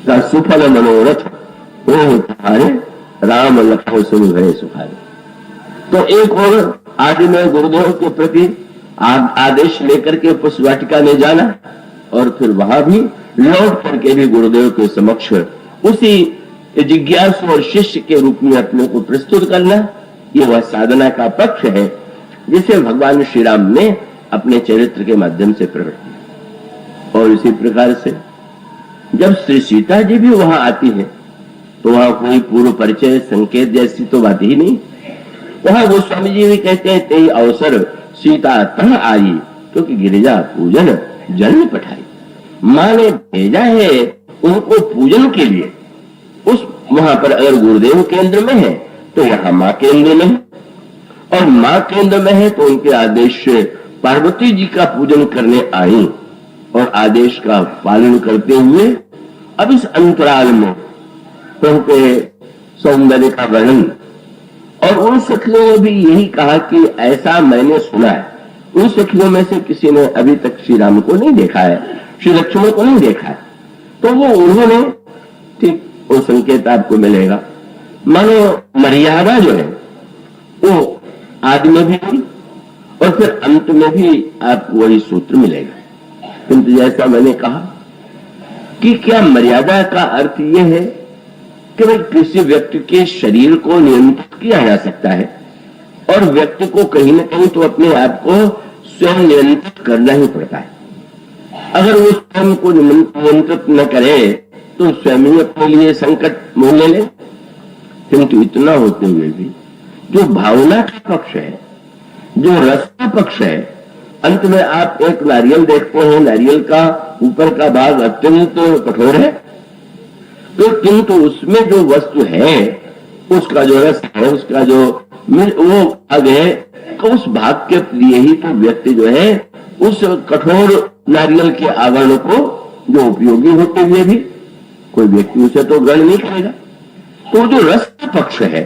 का सुफल मनोरथ हो तुम्हारे, राम लखन सुन भय सुखारे। तो एक और आदि में गुरुदेव के प्रति आदेश लेकर के पुष्प वाटिका में जाना और फिर वहां भी लौट करके भी गुरुदेव के समक्ष उसी जिज्ञासु और शिष्य के रूप में अपने को प्रस्तुत करना, ये वह साधना का पक्ष है जिसे भगवान श्री राम ने अपने चरित्र के माध्यम से प्रकट किया। और इसी प्रकार से जब श्री सीता जी भी वहां आती है तो वहां कोई पूर्व परिचय संकेत जैसी तो बात ही नहीं। वहां गोस्वामी जी भी कहते हैं, ते अवसर सीता तह आई, क्योंकि गिरिजा पूजन जन्म पठाई। मां ने भेजा है उनको पूजन के लिए। उस वहां पर अगर गुरुदेव केंद्र में है तो वहां मां केंद्र में है, और मां केंद्र में है तो उनके आदेश से पार्वती जी का पूजन करने आई और आदेश का पालन करते हुए अब इस अंतराल में उनके सौंदर्य का वर्णन। और उन सखियों ने भी यही कहा कि ऐसा मैंने सुना है। उन सखियों में से किसी ने अभी तक श्री राम को नहीं देखा है, श्री लक्ष्मण को नहीं देखा है, तो वो उन्होंने, ठीक वो संकेत आपको मिलेगा। मानो मर्यादा जो है वो आदि में भी और फिर अंत में भी आपको वही सूत्र मिलेगा। किंतु जैसा मैंने कहा कि क्या मर्यादा का अर्थ यह है कि भाई किसी व्यक्ति के शरीर को नियंत्रित किया जा सकता है और व्यक्ति को कहीं ना कहीं तो अपने आप को स्वयं नियंत्रित करना ही पड़ता है। अगर वो स्वयं को नियंत्रित न करे तो स्वयं ही अपने लिए संकट मोल ले। किंतु इतना होते हुए भी जो भावना का पक्ष है, जो रस का पक्ष है, अंत में आप एक नारियल देखते हैं, नारियल का ऊपर का भाग अत्यंत कठोर है, तो किंतु उसमें जो वस्तु है, उसका जो रस है, उसका जो वो भाग है, तो उस भाग के लिए ही तो व्यक्ति जो है उस कठोर नारियल के आवरण को जो उपयोगी होते हुए भी कोई व्यक्ति उसे तो ग्रहण नहीं करेगा। तो जो रस का पक्ष है,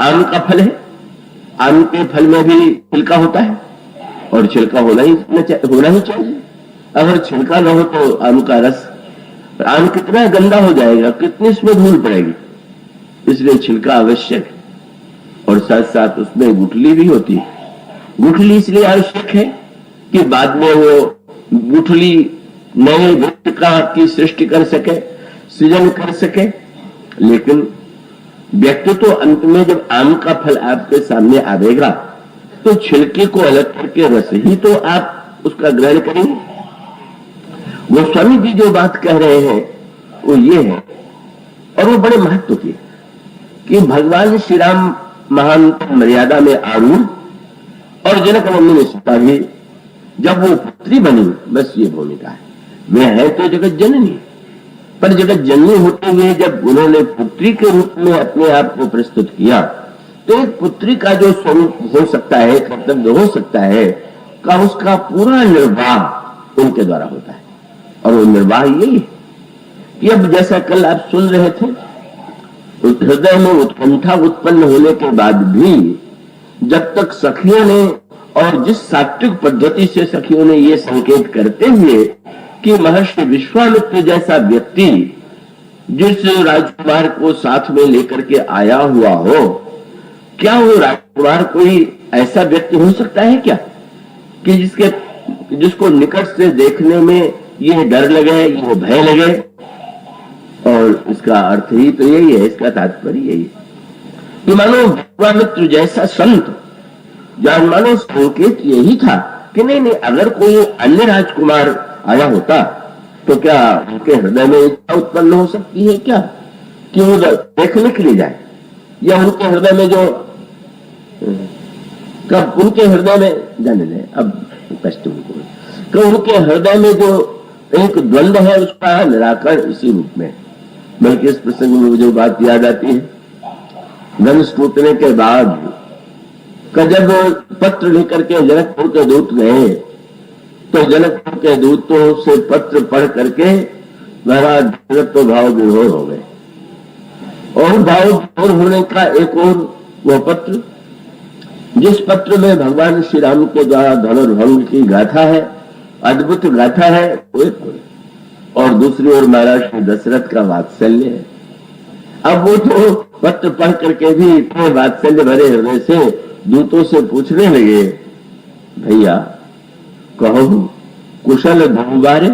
आम का फल है, आम के फल में भी छिलका होता है और छिलका होना ही चाहिए। अगर छिलका न हो तो आम का रस, आम कितना गंदा हो जाएगा, कितनी इसमें धूल पड़ेगी, इसलिए छिलका आवश्यक है। और साथ साथ उसमें गुठली भी होती है। गुठली इसलिए आवश्यक है कि बाद में वो गुठली नए वृक्ष का की सृष्टि कर सके, सृजन कर सके। लेकिन व्यक्ति तो अंत में जब आम का फल आपके सामने आवेगा तो छिलके को अलग करके रस ही तो आप उसका ग्रहण करेंगे। गोस्वामी जी जो बात कह रहे हैं वो ये है, और वो बड़े महत्व की, कि भगवान श्री राम महान मर्यादा में आरूढ़ और जनक नंदिनी सीता भी जब वो पुत्री बनी, बस ये भूमिका है। वे है तो जगत जननी, पर जगत जननी होते हुए जब उन्होंने पुत्री के रूप में अपने आप को प्रस्तुत किया तो एक पुत्री का जो स्वरूप हो सकता है, कर्तव्य हो सकता है, का उसका पूरा निर्वाह उनके द्वारा होता है। और वो निर्वाह यही है कि अब जैसा कल आप सुन रहे थे, हृदय में उत्कंठा उत्पन्न होने के बाद भी जब तक सखियों ने, और जिस सात्विक पद्धति से सखियों ने ये संकेत करते हुए कि महर्षि विश्वामित्र जैसा व्यक्ति जिस राजकुमार को साथ में लेकर के आया हुआ हो, क्या वो राजकुमार कोई ऐसा व्यक्ति हो सकता है क्या कि जिसको निकट से देखने में ये डर लगे, ये भय लगे? और इसका अर्थ ही तो यही है, इसका तात्पर्य यही है कि मानो विश्वामित्र जैसा संत, जान मानो संकेत यही था कि नहीं, अगर कोई अन्य राजकुमार आया होता तो क्या उनके हृदय में इच्छा उत्पन्न हो सकती है क्या कि वो देखने के लिए जाए? या उनके हृदय में जो, कब उनके हृदय में जाने दें, अब कष्ट उनको, तो उनके हृदय में जो एक द्वंद्व है उसका निराकरण इसी रूप में। बल्कि इस प्रसंग में मुझे बात याद आती है, धनुष टूटने के बाद जब पत्र लेकर के जनकपुर के दूत गए तो जनकपुर के दूतों से पत्र पढ़ करके महाराज तो भाव विभोर हो गए। और भाव विभोर होने का एक और वह पत्र, जिस पत्र में भगवान श्री राम के द्वारा धनुर्भंग की गाथा है, अद्भुत गाथा है, वो एक और दूसरी ओर महाराज श्री दशरथ का वात्सल्य है। अब वो तो पत्र पढ़ करके भी इतने वात्सल्य भरे हृदय से दूतों से पूछने लगे, भैया कहो कुशल धनुबारे,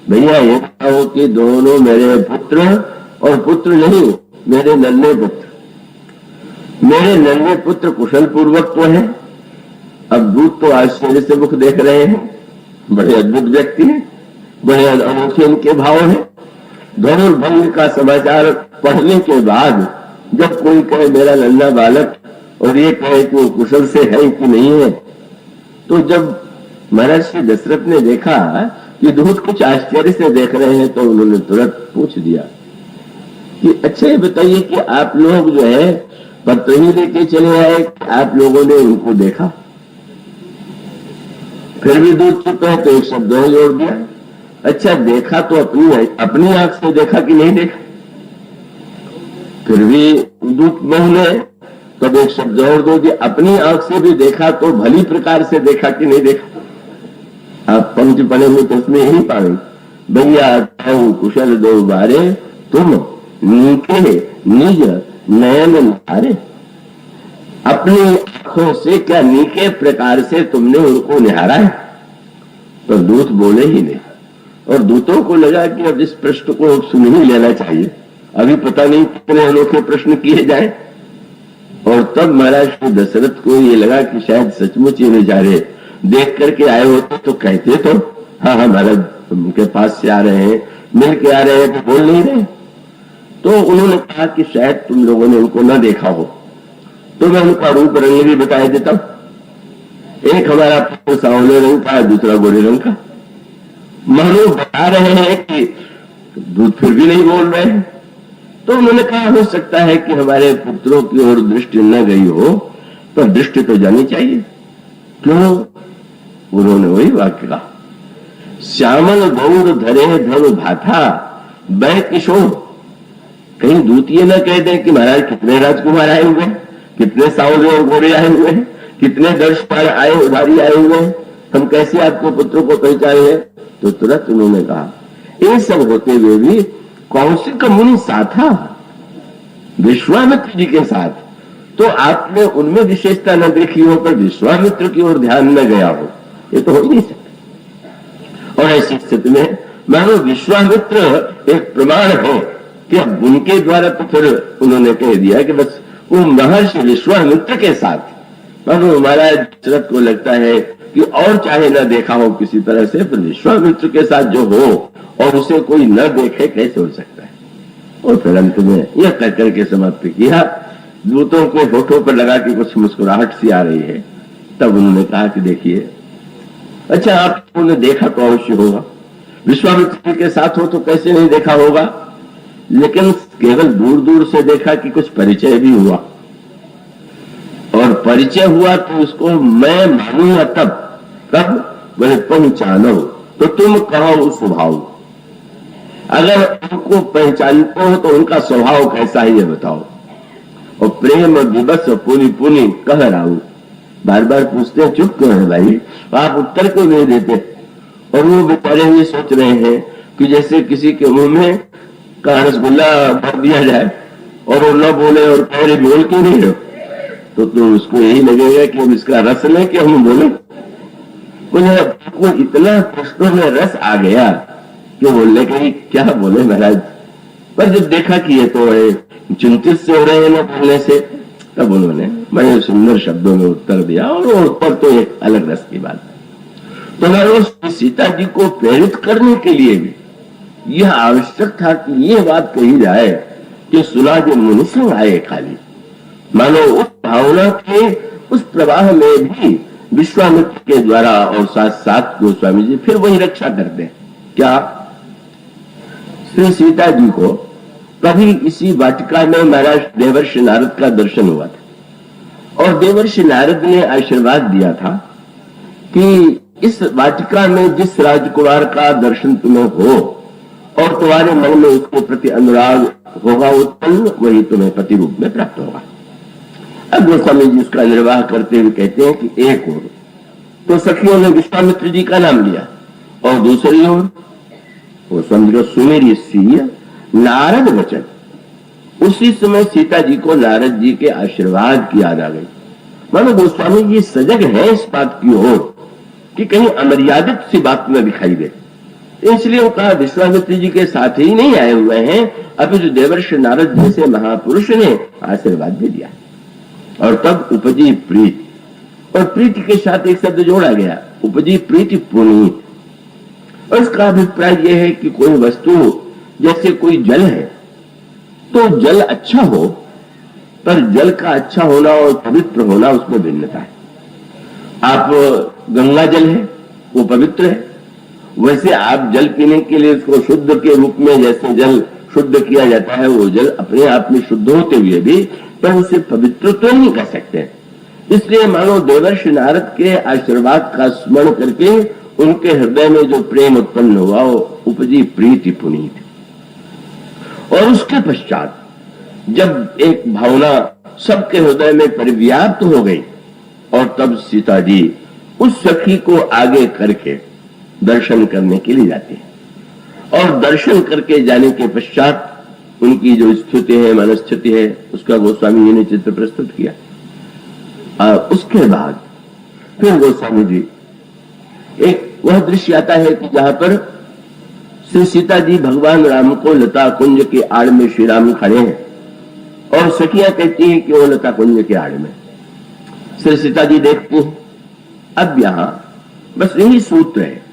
भैया ये कहो कि दोनों मेरे पुत्र, और पुत्र नहीं मेरे नन्हे पुत्र, मेरे नन्हे पुत्र कुशल पूर्वक तो है। अब दूत तो आश्चर्य से मुख देख रहे हैं, बड़े अद्भुत व्यक्ति हैं, बड़े अनोखे इनके भाव हैं। धनुर्भंग का समाचार पढ़ने के बाद जब कोई कहे मेरा नन्हा बालक, और ये कहे कि वो कुशल से है कि नहीं है, तो जब महाराज श्री दशरथ ने देखा कि दूत कुछ आश्चर्य से देख रहे हैं, तो उन्होंने तुरंत पूछ दिया कि अच्छा ये बताइए कि आप लोग जो है पत्र ही लेके चले आए, आप लोगों ने उनको देखा? फिर भी दूत चुप है, तो एक शब्द जोड़ दिया, अच्छा देखा तो अपनी आंख से देखा कि नहीं देखा? फिर भी दूत बोले, तब एक शब्द और दो दिया, अपनी आंख से भी देखा तो भली प्रकार से देखा कि नहीं देखा? आप पंक्ति पढ़े में तो उसमें यही पाएंगे, भैया कुशल दो बारे, तुम नीके निज नयन निहारे, अपनी आंखों से क्या नीके प्रकार से तुमने उनको निहारा है? तो दूत बोले ही नहीं, और दूतों को लगा कि अब इस प्रश्न को सुन ही लेना चाहिए, अभी पता नहीं कितने अनोखे प्रश्न किए जाए। और तब महाराज श्री दशरथ को ये लगा कि शायद सचमुच ये बेचारे देख करके आए होते तो कहते तो हाँ हाँ महाराज उनके पास से आ रहे हैं, मिल के आ रहे हैं, तो बोल नहीं रहे। तो उन्होंने कहा कि शायद तुम लोगों ने उनको ना देखा हो, तो मैं उनका रूप रंग भी बता देता हूं। एक हमारा पुत्र सांवले रंग का, दूसरा गोरे रंग का। मानो बता रहे हैं कि दूत फिर भी नहीं बोल रहे हैं। तो उन्होंने कहा हो सकता है कि हमारे पुत्रों की ओर दृष्टि न गई हो, पर दृष्टि तो जानी चाहिए। क्यों? उन्होंने वही वाक्य कहा, श्यामल गौर धरे धनु भाथा बै किशोर। कहीं दूत ये न कह दे कि महाराज कितने राजकुमार आए हुए हैं, कितने सांवले और गोरे आए हुए हैं, कितने दर्शपाल आए उधारी आए हुए हैं, हम कैसे आपके पुत्रों को पहचाने हैं? तो तुरंत उन्होंने कहा, ये सब होते हुए भी कौशिक मुनि साथा विश्वामित्र जी के साथ, तो आपने उनमें विशेषता न देखी हो, पर विश्वामित्र की ओर ध्यान न गया हो, ये तो हो ही नहीं सकता। और ऐसी स्थिति में मानो विश्वामित्र एक प्रमाण है कि अब उनके द्वारा, तो फिर उन्होंने कह दिया कि बस वो महर्षि विश्वामित्र के साथ। मानो महाराज दशरथ को लगता है कि और चाहे न देखा हो किसी तरह से, पर विश्वामित्र के साथ जो हो और उसे कोई न देखे कैसे हो सकता है? और फिर अंत में यह कहकर के समाप्त किया। दूतों को होठों पर लगा के कुछ मुस्कुराहट सी आ रही है। तब उन्होंने कहा कि देखिए, अच्छा आपने देखा तो अवश्य होगा, विश्वामित्र के साथ हो तो कैसे नहीं देखा होगा, लेकिन केवल दूर दूर से देखा कि कुछ परिचय भी हुआ, और परिचय हुआ तो उसको मैं मानूंगा तब बोले पहचानो, तो तुम कहो स्वभाव। अगर उनको पहचानते हो तो उनका स्वभाव कैसा है ये बताओ। और प्रेम दिवस पुनि पुनि कह रहा हूं, बार बार पूछते हैं चुप क्यों है भाई, आप उत्तर क्यों नहीं देते? और वो बेचारे ये सोच रहे हैं कि जैसे किसी के मुंह में का रसगुल्ला भर दिया जाए और वो न बोले और पहले बोल क्यों नहीं हो, तो उसको यही लगेगा कि हम इसका रस लें कि हम बोले। उनको इतना प्रश्नों में रस आ गया कि बोलने के क्या बोले महाराज, पर जब देखा कि ये तो चिंतित से हो रहे हैं ना बोलने से, तब उन्होंने बड़े सुंदर शब्दों में उत्तर दिया। और उत्तर तो एक अलग रस की बात है। तो सीता जी को प्रेरित करने के लिए भी यह आवश्यक था कि ये बात कही जाए कि सुना जो मुनिसंग आए खाली, मानो उस भावना के उस प्रवाह में भी विश्वामित्र के द्वारा और साथ साथ गोस्वामी जी फिर वही रक्षा करते हैं। क्या श्री सीता जी को कभी इसी वाटिका में महाराज देवर्षि नारद का दर्शन हुआ था, और देवर्षि नारद ने आशीर्वाद दिया था कि इस वाटिका में जिस राजकुमार का दर्शन तुम्हें हो और तुम्हारे मन में उसके प्रति अनुराग होगा उत्पन्न, वही तुम्हें पति रूप में प्राप्त होगा। अब गोस्वामी जी उसका निर्वाह करते हुए कहते हैं कि एक ओर तो सखियों ने विश्वामित्र जी का नाम लिया, और दूसरी ओर वो समझो सुमेरी सीय नारद वचन। उसी समय सीता जी को नारद जी के आशीर्वाद की याद आ गई। मानो गोस्वामी जी सजग है इस बात की ओर कि कहीं अमर्यादित सी बात न दिखाई दे, इसलिए वो कहा विश्वामित्र जी के साथ ही नहीं आए हुए हैं, अभी जो देवर्षि नारद जैसे महापुरुष ने आशीर्वाद दे दिया। और तब उपजी प्रीति, और प्रीति के साथ एक शब्द जोड़ा गया, उपजी प्रीति पुनीत। और इसका अभिप्राय यह है कि कोई वस्तु जैसे कोई जल है, तो जल अच्छा हो, पर जल का अच्छा होना और पवित्र होना उसमें भिन्नता है। आप गंगा जल है वो पवित्र है, वैसे आप जल पीने के लिए उसको शुद्ध के रूप में जैसे जल शुद्ध किया जाता है, वो जल अपने आप में शुद्ध होते हुए भी पर उसे पवित्र तो नहीं कह सकते। इसलिए मानो देवर्षि नारद के आशीर्वाद का स्मरण करके उनके हृदय में जो प्रेम उत्पन्न हुआ वो उपजी प्रीति पुनीत। और उसके पश्चात जब एक भावना सबके हृदय में परिव्याप्त हो गई, और तब सीता जी उस सखी को आगे करके दर्शन करने के लिए जाते हैं। और दर्शन करके जाने के पश्चात उनकी जो स्थिति है, मनस्थिति है, उसका गोस्वामी जी ने चित्र प्रस्तुत किया। उसके बाद फिर गोस्वामी जी एक वह दृश्य आता है कि जहां पर श्री सीता जी भगवान राम को लता कुंज के आड़ में श्री राम खड़े हैं, और सखियां कहती हैं कि वो लता कुंज के आड़ में श्री सीता जी देखती हैं। अब यहां बस यही सूत्र है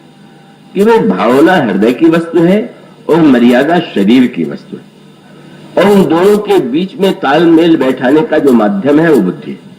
कि वे भावना हृदय की वस्तु है और मर्यादा शरीर की वस्तु है, और उन दोनों के बीच में तालमेल बैठाने का जो माध्यम है वो बुद्धि है।